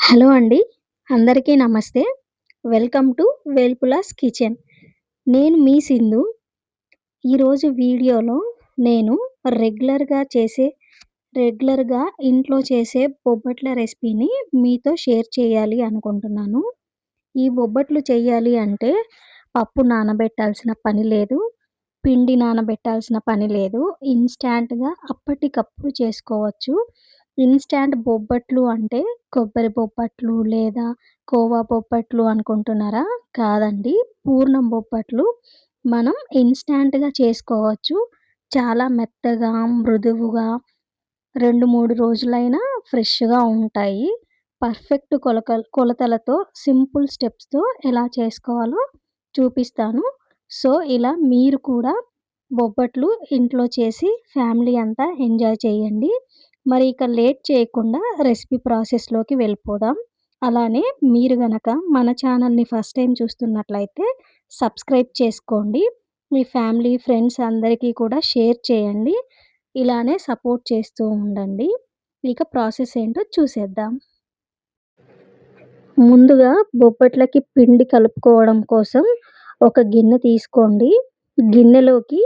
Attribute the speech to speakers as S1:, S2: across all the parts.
S1: Hello అండి. అందరికీ namaste. Welcome to Velpula's kitchen. నేను మీ సింధు. ఈరోజు వీడియోలో నేను రెగ్యులర్‌గా చేసే రెగ్యులర్‌గా ఇంట్లో చేసే బొబ్బట్ల రెసిపీని మీతో షేర్ చేయాలి అనుకుంటున్నాను. ఈ బొబ్బట్లు చెయ్యాలి అంటే పప్పు నానబెట్టాల్సిన పని లేదు. పిండి నానబెట్టాల్సిన పని లేదు. ఇన్‌స్టాంట్‌గా అప్పటికప్పుడు చేసుకోవచ్చు. ఇన్‌స్టాంట్ బొబ్బట్లు అంటే కొబ్బరి బొబ్బట్లు లేదా కోవా బొబ్బట్లు అనుకుంటున్నారా? కాదండి. పూర్ణం బొబ్బట్లు మనం ఇన్‌స్టాంట్‌గా చేసుకోవచ్చు. చాలా మెత్తగా, మృదువుగా 2, 3 రోజులైనా ఫ్రెష్‌గా ఉంటాయి. పర్ఫెక్ట్ కొలతలతో సింపుల్ స్టెప్స్‌తో ఎలా చేసుకోవాలో చూపిస్తాను. సో, ఇలా మీరు కూడా బొబ్బట్లు ఇంట్లో చేసి ఫ్యామిలీ అంతా ఎంజాయ్ చేయండి. మరి ఇక లేట్ చేయకుండా రెసిపీ ప్రాసెస్‌లోకి వెళ్ళిపోదాం. అలానే మీరు గనక మన ఛానల్‌ని ఫస్ట్ టైమ్ చూస్తున్నట్లయితే సబ్స్క్రైబ్ చేసుకోండి. మీ ఫ్యామిలీ, ఫ్రెండ్స్ అందరికీ కూడా షేర్ చేయండి. ఇలానే సపోర్ట్ చేస్తూ ఉండండి. ఇక ప్రాసెస్ ఏంటో చూసేద్దాం. ముందుగా బొబ్బట్లకి పిండి కలుపుకోవడం కోసం ఒక గిన్నె తీసుకోండి. గిన్నెలోకి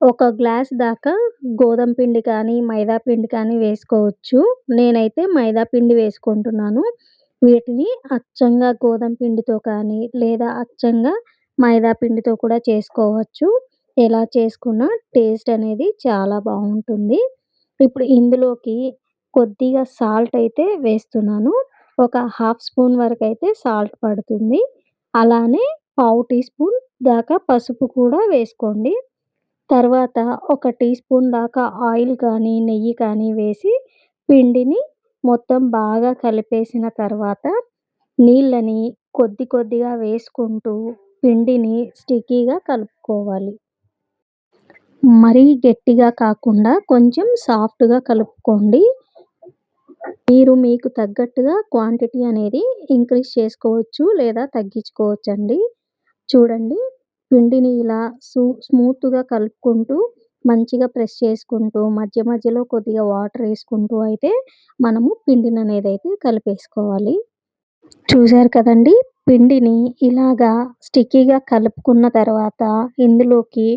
S1: ఒక గ్లాస్ దాకా గోధుమ పిండి కానీ, మైదా పిండి కానీ వేసుకోవచ్చు. నేనైతే మైదా పిండి వేసుకుంటున్నాను. వీటిని అచ్చంగా గోధుమ పిండితో కానీ, లేదా అచ్చంగా మైదా పిండితో కూడా చేసుకోవచ్చు. ఎలా చేసుకున్నా టేస్ట్ అనేది చాలా బావుంటుంది. ఇప్పుడు ఇందులోకి కొద్దిగా సాల్ట్ అయితే వేస్తున్నాను. ఒక హాఫ్ స్పూన్ వరకైతే సాల్ట్ పడుతుంది. అలానే పావు టీ స్పూన్ దాకా పసుపు కూడా వేసుకోండి. తర్వాత ఒక టీ స్పూన్ దాకా ఆయిల్ కానీ, నెయ్యి కానీ వేసి పిండిని మొత్తం బాగా కలిపేసిన తర్వాత నీళ్ళని కొద్ది కొద్దిగా వేసుకుంటూ పిండిని స్టిక్కీగా కలుపుకోవాలి. మరీ గట్టిగా కాకుండా కొంచెం సాఫ్ట్‌గా కలుపుకోండి. మీరు మీకు తగ్గట్టుగా క్వాంటిటీ అనేది ఇంక్రీజ్ చేసుకోవచ్చు లేదా తగ్గించుకోవచ్చండి. చూడండి, పిండిని ఇలా స్మూత్‌గా కలుపుకుంటూ మంచిగా ప్రెస్ చేసుకుంటూ మధ్య మధ్యలో కొద్దిగా వాటర్ ఏసుకుంటూ అయితే మనము పిండిననేదైతే కలిపేసుకోవాలి. చూసారు కదండీ! పిండిని ఇలాగా స్టిక్కీగా కలుపుకున్న తర్వాత ఇందులోకి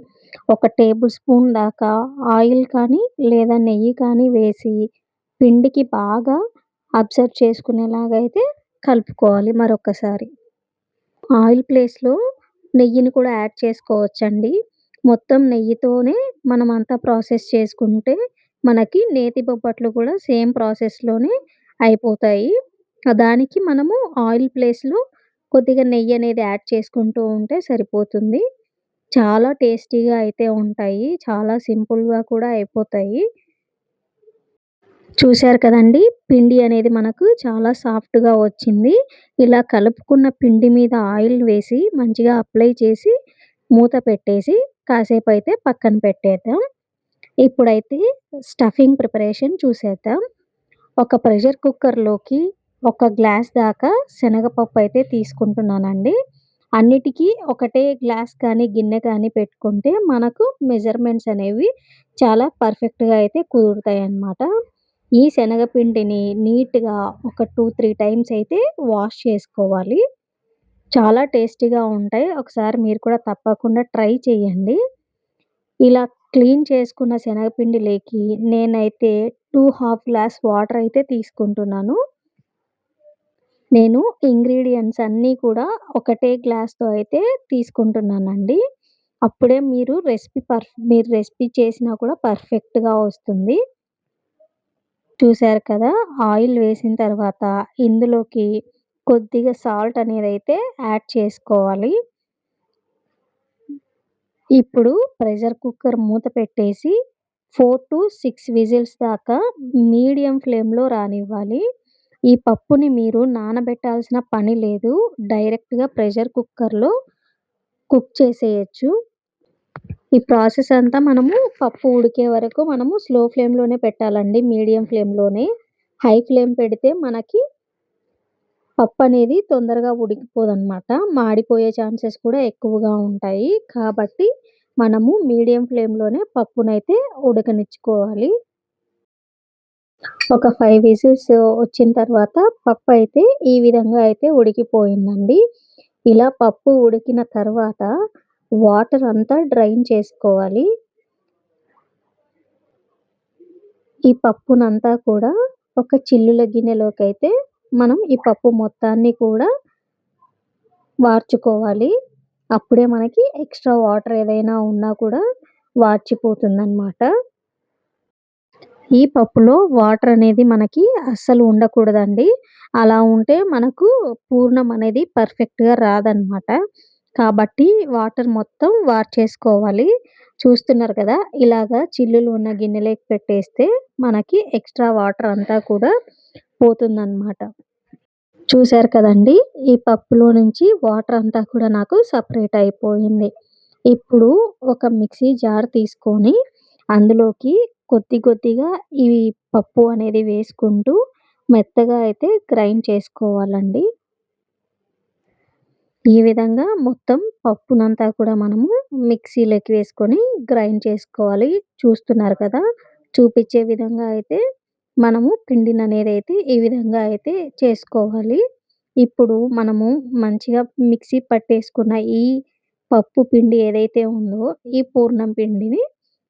S1: ఒక టేబుల్ స్పూన్ దాకా ఆయిల్ కానీ, లేదా నెయ్యి కానీ వేసి పిండికి బాగా అబ్జర్వ్ చేసుకునేలాగా అయితే కలుపుకోవాలి మరొకసారి. ఆయిల్ ప్లేస్‌లో నెయ్యిని కూడా యాడ్ చేసుకోవచ్చండి. మొత్తం నెయ్యితోనే మనమంతా ప్రాసెస్ చేసుకుంటే మనకి నేతి బొబ్బట్లు కూడా సేమ్ ప్రాసెస్‌లోనే అయిపోతాయి. దానికి మనము ఆయిల్ ప్లేస్‌లో కొద్దిగా నెయ్యనేది యాడ్ చేసుకుంటూ ఉంటే సరిపోతుంది. చాలా టేస్టీగా అయితే ఉంటాయి. చాలా సింపుల్‌గా కూడా అయిపోతాయి. చూసారు కదండీ! పిండి అనేది మనకు చాలా సాఫ్ట్‌గా వచ్చింది. ఇలా కలుపుకున్న పిండి మీద ఆయిల్ వేసి మంచిగా అప్లై చేసి మూత పెట్టేసి కాసేపయితే పక్కన పెట్టేద్దాం. ఇప్పుడైతే స్టఫింగ్ ప్రిపరేషన్ చూసేద్దాం. ఒక ప్రెషర్ కుక్కర్‌లోకి ఒక గ్లాస్ దాకా శనగపప్పు అయితే తీసుకుంటున్నానండి. అన్నిటికి ఒకటే గ్లాస్ కానీ, గిన్నె కానీ పెట్టుకుంటే మనకు మెజర్‌మెంట్స్ అనేవి చాలా పర్ఫెక్ట్‌గా అయితే కుదురుతాయన్నమాట. ఈ శనగపిండిని నీట్‌గా ఒక 2, 3 టైమ్స్ అయితే వాష్ చేసుకోవాలి. చాలా టేస్టీగా ఉంటాయి. ఒకసారి మీరు కూడా తప్పకుండా ట్రై చేయండి. ఇలా క్లీన్ చేసుకున్న శనగపిండిలేకి నేనైతే 2 గ్లాస్ వాటర్ అయితే తీసుకుంటున్నాను. నేను ఇంగ్రీడియెంట్స్ అన్నీ కూడా ఒకటే గ్లాస్‌తో అయితే తీసుకుంటున్నానండి. అప్పుడే మీరు రెసిపీ చేసినా కూడా పర్ఫెక్ట్‌గా వస్తుంది. చూసారు కదా! ఆయిల్ వేసిన తర్వాత ఇందులోకి కొద్దిగా సాల్ట్ అనేదైతే యాడ్ చేసుకోవాలి. ఇప్పుడు ప్రెషర్ కుక్కర్ మూత పెట్టేసి 4-6 విజిల్స్ దాకా మీడియం ఫ్లేమ్‌లో రానివ్వాలి. ఈ పప్పుని మీరు నానబెట్టాల్సిన పని లేదు. డైరెక్ట్‌గా ప్రెషర్ కుక్కర్‌లో కుక్ చేసేయొచ్చు. ఈ ప్రాసెస్ అంతా మనము పప్పు ఉడికే వరకు మనము స్లో ఫ్లేమ్‌లోనే పెట్టాలండి. మీడియం ఫ్లేమ్‌లోనే. హై ఫ్లేమ్ పెడితే మనకి పప్పనేది తొందరగా ఉడికిపోదనమాట. మాడిపోయే ఛాన్సెస్ కూడా ఎక్కువగా ఉంటాయి. కాబట్టి మనము మీడియం ఫ్లేమ్‌లోనే పప్పునైతే ఉడకనిచ్చుకోవాలి. ఒక 5 విజిల్స్ వచ్చిన తర్వాత పప్పయితే ఈ విధంగా అయితే ఉడికిపోయిందండి. ఇలా పప్పు ఉడికిన తర్వాత వాటర్ అంతా డ్రైన్ చేసుకోవాలి. ఈ పప్పునంతా కూడా ఒక చిల్లుల గిన్నెలోకైతే మనం ఈ పప్పు మొత్తాన్ని కూడా వార్చుకోవాలి. అప్పుడే మనకి ఎక్స్‌ట్రా వాటర్ ఏదైనా ఉన్నా కూడా వార్చిపోతుందనమాట. ఈ పప్పులో వాటర్ అనేది మనకి అస్సలు ఉండకూడదండి. అలా ఉంటే మనకు పూర్ణం అనేది పర్ఫెక్ట్‌గా రాదనమాట. కాబట్టి వాటర్ మొత్తం వార్చేసుకోవాలి. చూస్తున్నారు కదా! ఇలాగా చిల్లులు ఉన్న గిన్నెలోకి పెట్టేస్తే మనకి ఎక్స్‌ట్రా వాటర్ అంతా కూడా పోతుందనమాట. చూసారు కదండీ! ఈ పప్పులో నుంచి వాటర్ అంతా కూడా నాకు సెపరేట్ అయిపోయింది. ఇప్పుడు ఒక మిక్సీ జార్ తీసుకొని అందులోకి కొద్ది కొద్దిగా ఈ పప్పు అనేది వేసుకుంటూ మెత్తగా అయితే గ్రైండ్ చేసుకోవాలండి. ఈ విధంగా మొత్తం పప్పునంతా కూడా మనము మిక్సీలోకి వేసుకొని గ్రైండ్ చేసుకోవాలి. చూస్తున్నారు కదా! చూపిచ్చే విధంగా అయితే మనము పిండిననేదైతే ఈ విధంగా అయితే చేసుకోవాలి. ఇప్పుడు మనము మంచిగా మిక్సీ పట్టేసుకున్న ఈ పప్పు పిండి ఏదైతే ఉందో, ఈ పూర్ణం పిండిని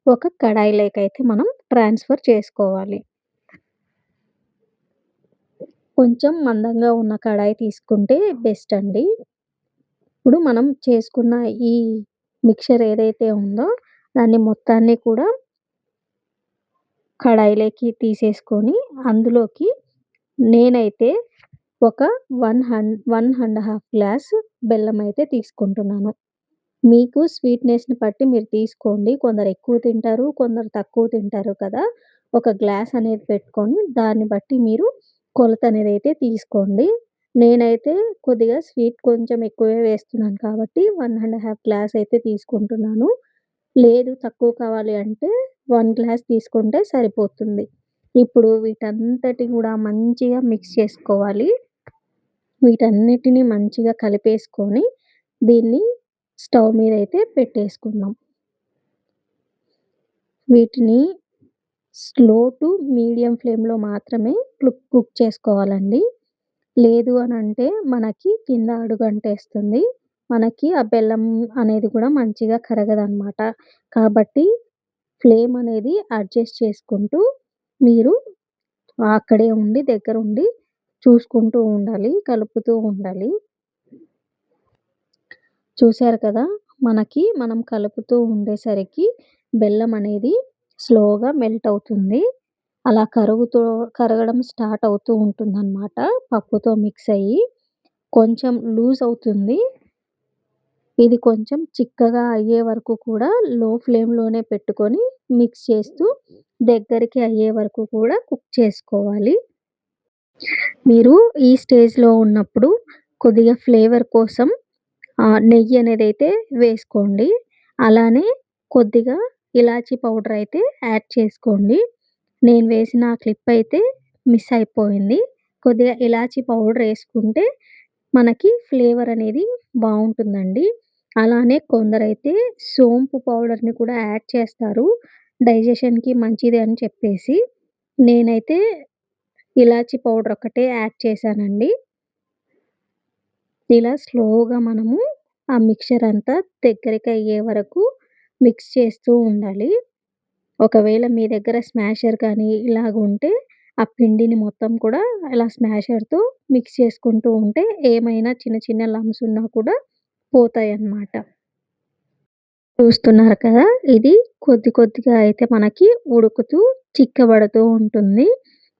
S1: ఒక కడాయిలోకైతే మనం ట్రాన్స్‌ఫర్ చేసుకోవాలి. కొంచెం మందంగా ఉన్న కడాయి తీసుకుంటే బెస్ట్ అండి. ఇప్పుడు మనం చేసుకున్న ఈ మిక్స్చర్ ఏదైతే ఉందో దాన్ని మొత్తాన్ని కూడా కడాయిలోకి తీసేసుకొని అందులోకి నేనైతే ఒక 1 గ్లాస్ బెల్లం అయితే తీసుకుంటున్నాను. మీకు స్వీట్‌నెస్‌ని బట్టి మీరు తీసుకోండి. కొందరు ఎక్కువ తింటారు, కొందరు తక్కువ తింటారు కదా! ఒక గ్లాస్ అనేది పెట్టుకొని దాన్ని బట్టి మీరు కొలతనేదైతే తీసుకోండి. నేనైతే కొద్దిగా స్వీట్ కొంచెం ఎక్కువే వేస్తున్నాను కాబట్టి 1 గ్లాస్ అయితే తీసుకుంటున్నాను. లేదు తక్కువ కావాలి అంటే 1 గ్లాస్ తీసుకుంటే సరిపోతుంది. ఇప్పుడు వీటంతటి గూడా మంచిగా మిక్స్ చేసుకోవాలి. వీటన్నిటిని మంచిగా కలిపేసుకొని దీన్ని స్టవ్ మీదయితే పెట్టేసుకుందాం. వీటిని స్లో టు మీడియం ఫ్లేమ్‌లో మాత్రమే కుక్ చేసుకోవాలండి. లేదు అనంటే మనకి కింద అడుగంటేస్తుంది. మనకి ఆ బెల్లం అనేది కూడా మంచిగా కరగదనమాట. కాబట్టి ఫ్లేమ్ అనేది అడ్జస్ట్ చేసుకుంటూ మీరు అక్కడే ఉండి దగ్గరుండి చూసుకుంటూ ఉండాలి. కలుపుతూ ఉండాలి. చూసారు కదా! మనం కలుపుతూ ఉండేసరికి బెల్లం అనేది స్లోగా మెల్ట్ అవుతుంది. అలా కరగడం స్టార్ట్ అవుతూ ఉంటుందనమాట. పప్పుతో మిక్స్ అయ్యి కొంచెం లూజ్ అవుతుంది. ఇది కొంచెం చిక్కగా అయ్యే వరకు కూడా లో ఫ్లేమ్‌లోనే పెట్టుకొని మిక్స్ చేస్తూ దగ్గరికి అయ్యే వరకు కూడా కుక్ చేసుకోవాలి. మీరు ఈ స్టేజ్‌లో ఉన్నప్పుడు కొద్దిగా ఫ్లేవర్ కోసం నెయ్యి అనేదైతే వేసుకోండి. అలానే కొద్దిగా ఇలాచీ పౌడర్ అయితే యాడ్ చేసుకోండి. నేను వేసిన క్లిప్ అయితే మిస్ అయిపోయింది. కొద్దిగా ఇలాచీ పౌడర్ ఏసుకుంటే మనకి ఫ్లేవర్ అనేది బావుంటుందండి. అలానే కొందరైతే సోంపు పౌడర్‌ని కూడా యాడ్ చేస్తారు. డైజెషన్‌కి మంచిది అని చెప్పేసి. నేనైతే ఇలాచీ పౌడర్ ఒక్కటే యాడ్ చేశానండి. ఇలా స్లోగా మనము ఆ మిక్స్చర్ అంతా దగ్గరికయ్యే వరకు మిక్స్ చేస్తూ ఉండాలి. ఒకవేళ మీ దగ్గర స్మాషర్ కానీ ఇలాగుంటే ఆ పిండిని మొత్తం కూడా అలా స్మాషర్‌తో మిక్స్ చేసుకుంటూ ఉంటే ఏమైనా చిన్న చిన్న లంప్స్ ఉన్నా కూడా పోతాయన్నమాట. చూస్తున్నారు కదా! ఇది కొద్ది కొద్దిగా అయితే మనకి ఉడుకుతూ చిక్కబడుతూ ఉంటుంది.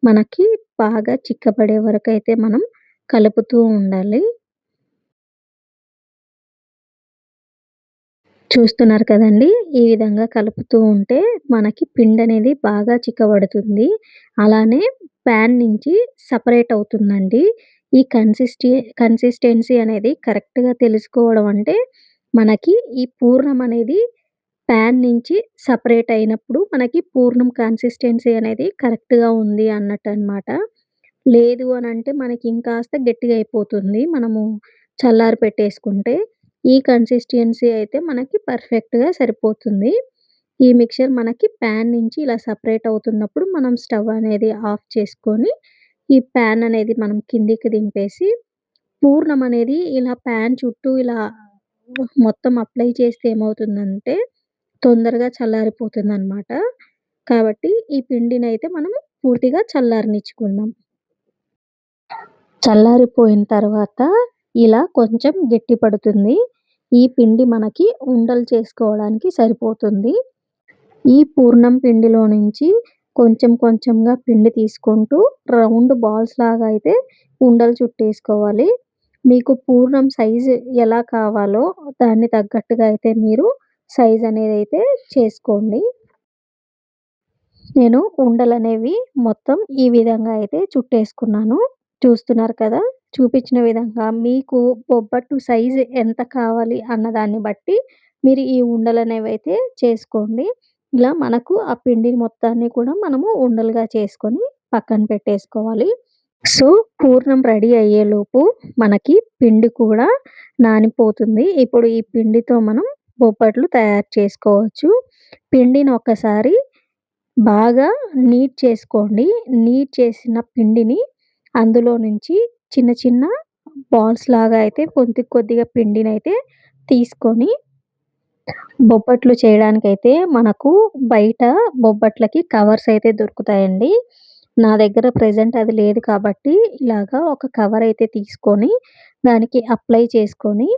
S1: మనకి బాగా చిక్కబడే వరకైతే మనం కలుపుతూ ఉండాలి. చూస్తున్నారు కదండీ! ఈ విధంగా కలుపుతూ ఉంటే మనకి పిండనేది బాగా చిక్కబడుతుంది. అలానే ప్యాన్ నుంచి సెపరేట్ అవుతుందండి. ఈ కన్సిస్టెన్సీ అనేది కరెక్ట్‌గా తెలుసుకోవడం అంటే మనకి ఈ పూర్ణం అనేది ప్యాన్ నుంచి సెపరేట్ అయినప్పుడు మనకి పూర్ణం కన్సిస్టెన్సీ అనేది కరెక్ట్‌గా ఉంది అన్నట్టనమాట. లేదు అనంటే మనకి ఇంకాస్త గట్టిగా అయిపోతుంది. మనము చల్లారి పెట్టేసుకుంటే. ఈ కన్సిస్టెన్సీ అయితే మనకి పర్ఫెక్ట్‌గా సరిపోతుంది. ఈ మిక్స్చర్ మనకి పాన్ నుంచి ఇలా సెపరేట్ అవుతున్నప్పుడు మనం స్టవ్ అనేది ఆఫ్ చేసుకొని, ఈ పాన్ అనేది మనం కిందికి దింపేసి, పూర్ణం అనేది ఇలా పాన్ చుట్టూ ఇలా మొత్తం అప్లై చేస్తే ఏమవుతుందంటే, తొందరగా చల్లారిపోతుందనమాట. కాబట్టి ఈ పిండినైతే మనం పూర్తిగా చల్లారనిచ్చుకుందాం. చల్లారిపోయిన తర్వాత ఇలా కొంచెం గట్టి పడుతుంది. ఈ పిండి మనకి ఉండలు చేసుకోవడానికి సరిపోతుంది. ఈ పూర్ణం పిండిలో నుంచి కొంచెం కొంచెంగా పిండి తీసుకుంటూ రౌండ్ బాల్స్ లాగా అయితే ఉండలు చుట్టేసుకోవాలి. మీకు పూర్ణం సైజు ఎలా కావాలో దాన్ని తగ్గట్టుగా అయితే మీరు సైజ్ అనేదైతే చేసుకోండి. నేను ఉండలనేవి మొత్తం ఈ విధంగా అయితే చుట్టేసుకున్నాను. చూస్తున్నారు కదా! చూపించిన విధంగా మీకు బొబ్బట్టు సైజు ఎంత కావాలి అన్నదాన్ని బట్టి మీరు ఈ ఉండలనేవైతే చేసుకోండి. ఇలా మనకు ఆ పిండిని మొత్తాన్ని కూడా మనము ఉండలుగా చేసుకొని పక్కన పెట్టేసుకోవాలి. సో, పూర్ణం రెడీ అయ్యేలోపు మనకి పిండి కూడా నానిపోతుంది. ఇప్పుడు ఈ పిండితో మనం బొబ్బట్లు తయారు చేసుకోవచ్చు. పిండిని ఒక్కసారి బాగా నీట్ చేసుకోండి. నీట్ చేసిన పిండిని అందులో నుంచి చిన్న చిన్న బాల్స్ లాగా అయితే కొద్ది కొద్దిగా పిండినైతే తీసుకొని బొబ్బట్లు చేయడానికైతే మనకు బయట బొబ్బట్లకి కవర్స్ అయితే దొరుకుతాయండి. నా దగ్గర ప్రెజెంట్ అది లేదు కాబట్టి ఇలాగా ఒక కవర్ అయితే తీసుకొని దానికి అప్లై చేసుకొని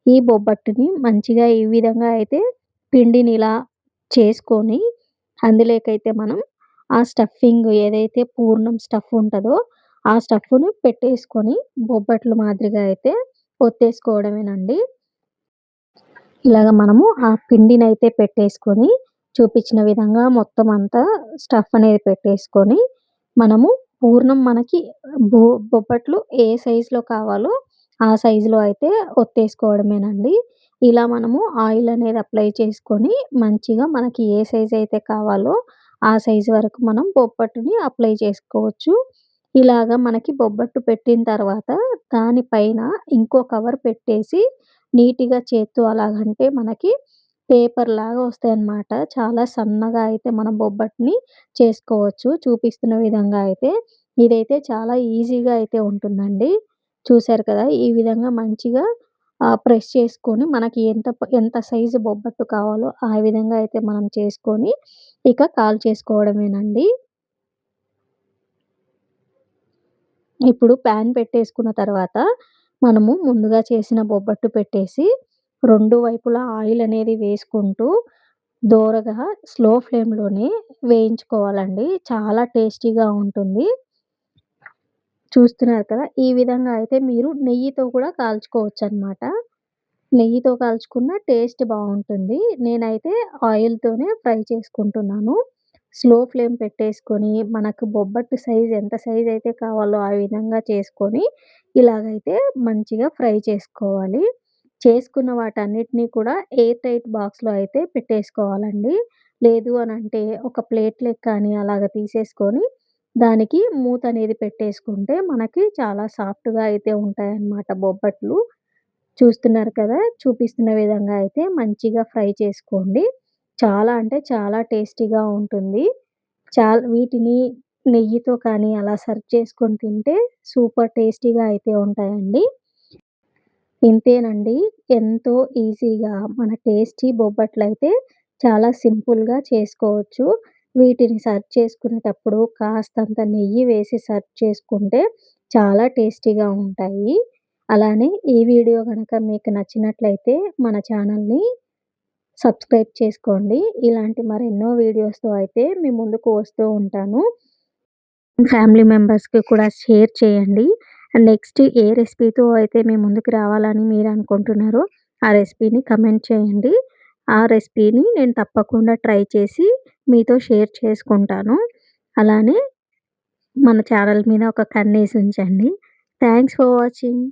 S1: ఈ బొబ్బట్టుని మంచిగా ఈ విధంగా అయితే పిండిని ఇలా చేసుకొని అందులోకైతే మనం ఆ స్టఫింగ్ ఏదైతే పూర్ణం స్టఫ్ ఉంటదో ఆ స్టఫ్‌ని పెట్టేసుకొని బొబ్బట్లు మాదిరిగా అయితే ఒత్తేసుకోవడమేనండి. ఇలాగ మనము ఆ పిండినైతే పెట్టేసుకొని, చూపించిన విధంగా మొత్తం అంతా స్టఫ్ అనేది పెట్టేసుకొని, మనము పూర్ణం మనకి బొ బొబ్బట్లు ఏ సైజులో కావాలో ఆ సైజులో అయితే ఒత్తేసుకోవడమేనండి. ఇలా మనము ఆయిల్ అనేది అప్లై చేసుకొని, మంచిగా మనకి ఏ సైజ్ అయితే కావాలో ఆ సైజు వరకు మనం బొబ్బట్టుని అప్లై చేసుకోవచ్చు. ఇలాగ మనకి బొబ్బట్టు పెట్టిన తర్వాత దానిపైన ఇంకో కవర్ పెట్టేసి నీట్‌గా చేత్తో అలాగంటే మనకి పేపర్‌లాగా వస్తాయన్నమాట. చాలా సన్నగా అయితే మనం బొబ్బట్టుని చేసుకోవచ్చు. చూపిస్తున్న విధంగా అయితే. ఇదైతే చాలా ఈజీగా అయితే ఉంటుందండి. చూసారు కదా! ఈ విధంగా మంచిగా ప్రెస్ చేసుకొని మనకి ఎంత సైజు బొబ్బట్టు కావాలో ఆ విధంగా అయితే మనం చేసుకొని ఇక కాల్చేసుకోవడమేనండి. ఇప్పుడు పాన్ పెట్టేసుకున్న తర్వాత, మనము ముందుగా చేసిన బొబ్బట్టు పెట్టేసి, 2 వైపులా ఆయిల్ అనేది వేసుకుంటూ, దోరగా స్లో ఫ్లేమ్‌లోనే వేయించుకోవాలండి. చాలా టేస్టీగా ఉంటుంది. చూస్తున్నారు కదా! ఈ విధంగా అయితే మీరు నెయ్యితో కూడా కాల్చుకోవచ్చనమాట. నెయ్యితో కాల్చుకున్న టేస్ట్ బావుంటుంది. నేనైతే ఆయిల్‌తోనే ఫ్రై చేసుకుంటున్నాను. స్లో ఫ్లేమ్ పెట్టేసుకొని, మనకు బొబ్బట్టు సైజ్ ఎంత సైజ్ అయితే కావాలో ఆ విధంగా చేసుకొని, ఇలాగైతే మంచిగా ఫ్రై చేసుకోవాలి. చేసుకున్న వాటన్నిటిని కూడా ఎయిర్ టైట్ బాక్స్‌లో అయితే పెట్టేసుకోవాలండి. లేదు అనంటే ఒక ప్లేట్‌లోకి కానీ అలాగ తీసేసుకొని, దానికి మూత అనేది పెట్టేసుకుంటే మనకి చాలా సాఫ్ట్‌గా అయితే ఉంటాయన్నమాట బొబ్బట్లు. చూస్తున్నారు కదా! చూపిస్తున్న విధంగా అయితే మంచిగా ఫ్రై చేసుకోండి. చాలా అంటే చాలా టేస్టీగా ఉంటుంది. వీటిని నెయ్యితో కానీ అలా సర్వ్ చేసుకొని తింటే సూపర్ టేస్టీగా అయితే ఉంటాయండి. ఇంతేనండి. ఎంతో ఈజీగా మన టేస్టీ బొబ్బట్లయితే చాలా సింపుల్‌గా చేసుకోవచ్చు. వీటిని సర్వ్ చేసుకునేటప్పుడు కాస్తంత నెయ్యి వేసి సర్వ్ చేసుకుంటే చాలా టేస్టీగా ఉంటాయి. అలానే ఈ వీడియో గనక మీకు నచ్చినట్లయితే మన ఛానల్‌ని సబ్స్క్రైబ్ చేసుకోండి. ఇలాంటి మరెన్నో వీడియోస్‌తో అయితే మీ ముందుకు వస్తూ ఉంటాను. ఫ్యామిలీ మెంబర్స్‌కి కూడా షేర్ చేయండి. నెక్స్ట్ ఏ రెసిపీతో అయితే మీ ముందుకు రావాలని మీరనుకుంటున్నారో, ఆ రెసిపీని కమెంట్ చేయండి. ఆ రెసిపీని నేను తప్పకుండా ట్రై చేసి మీతో షేర్ చేసుకుంటాను. అలానే మన ఛానల్ మీద ఒక కన్నేసి ఉంచండి. Thanks for watching.